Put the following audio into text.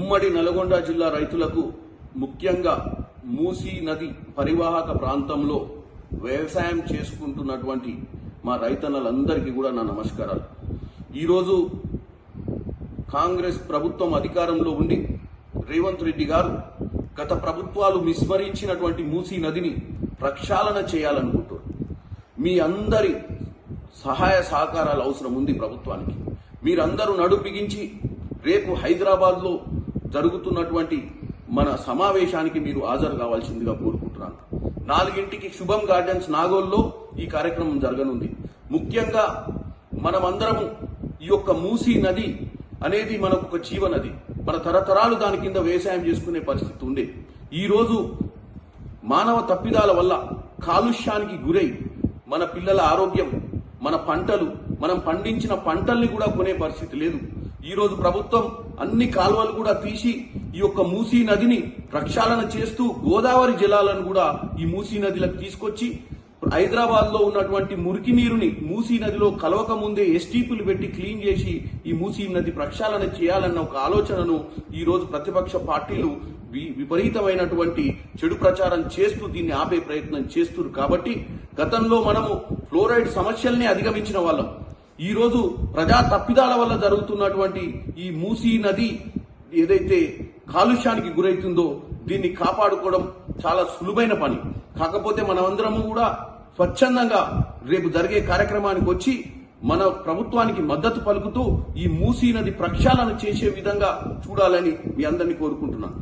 ఉమ్మడి నల్గొండ జిల్లా రైతులకు ముఖ్యంగా మూసీ నది పరివాహక ప్రాంతంలో వ్యవసాయం చేసుకుంటున్నటువంటి మా రైతన్నలందరికీ కూడా నా నమస్కారాలు. ఈరోజు కాంగ్రెస్ ప్రభుత్వం అధికారంలో ఉండి రేవంత్ రెడ్డి గారు గత ప్రభుత్వాలు విస్మరించినటువంటి మూసీ నదిని ప్రక్షాళన చేయాలనుకుంటారు. మీ అందరి సహాయ సహకారాలు అవసరం ఉంది ప్రభుత్వానికి. మీరందరూ నడుం బిగించి రేపు హైదరాబాద్లో జరుగుతున్నటువంటి మన సమావేశానికి మీరు హాజరు కావాల్సిందిగా కోరుకుంటున్నాను. 4 శుభం గార్డెన్స్ నాగోల్లో ఈ కార్యక్రమం జరగనుంది. ముఖ్యంగా మనమందరము ఈ యొక్క మూసీ నది అనేది మనకు ఒక జీవనది. మన తరతరాలు దాని కింద వ్యవసాయం చేసుకునే పరిస్థితి ఉండే. ఈరోజు మానవ తప్పిదాల వల్ల కాలుష్యానికి గురై మన పిల్లల ఆరోగ్యం, మన పంటలు, మనం పండించిన పంటల్ని కూడా కొనే పరిస్థితి లేదు. ఈరోజు ప్రభుత్వం అన్ని కాలువలు కూడా తీసి ఈ యొక్క మూసీ నదిని ప్రక్షాళన చేస్తూ గోదావరి జలాలను కూడా ఈ మూసీ నదిలకు తీసుకొచ్చి హైదరాబాద్ లో ఉన్నటువంటి మురికి నీరుని మూసీ నదిలో కలవక ముందే ఎస్టీపీలు పెట్టి క్లీన్ చేసి ఈ మూసీ నది ప్రక్షాళన చేయాలన్న ఒక ఆలోచనను ఈ రోజు ప్రతిపక్ష పార్టీలు విపరీతమైనటువంటి చెడు ప్రచారం చేస్తూ దీన్ని ఆపే ప్రయత్నం చేస్తున్నారు. కాబట్టి గతంలో మనము ఫ్లోరైడ్ సమస్యల్ని అధిగమించిన వాళ్ళం. ఈ రోజు ప్రజా తప్పిదాల వల్ల జరుగుతున్నటువంటి ఈ మూసీ నది ఏదైతే కాలుష్యానికి గురైతుందో దీన్ని కాపాడుకోవడం చాలా సులువైన పని. కాకపోతే మనమందరము కూడా స్వచ్ఛందంగా రేపు జరిగే కార్యక్రమానికి వచ్చి మన ప్రభుత్వానికి మద్దతు పలుకుతూ ఈ మూసీ నది ప్రక్షాళన చేసే విధంగా చూడాలని మీ అందరినీ కోరుకుంటున్నాను.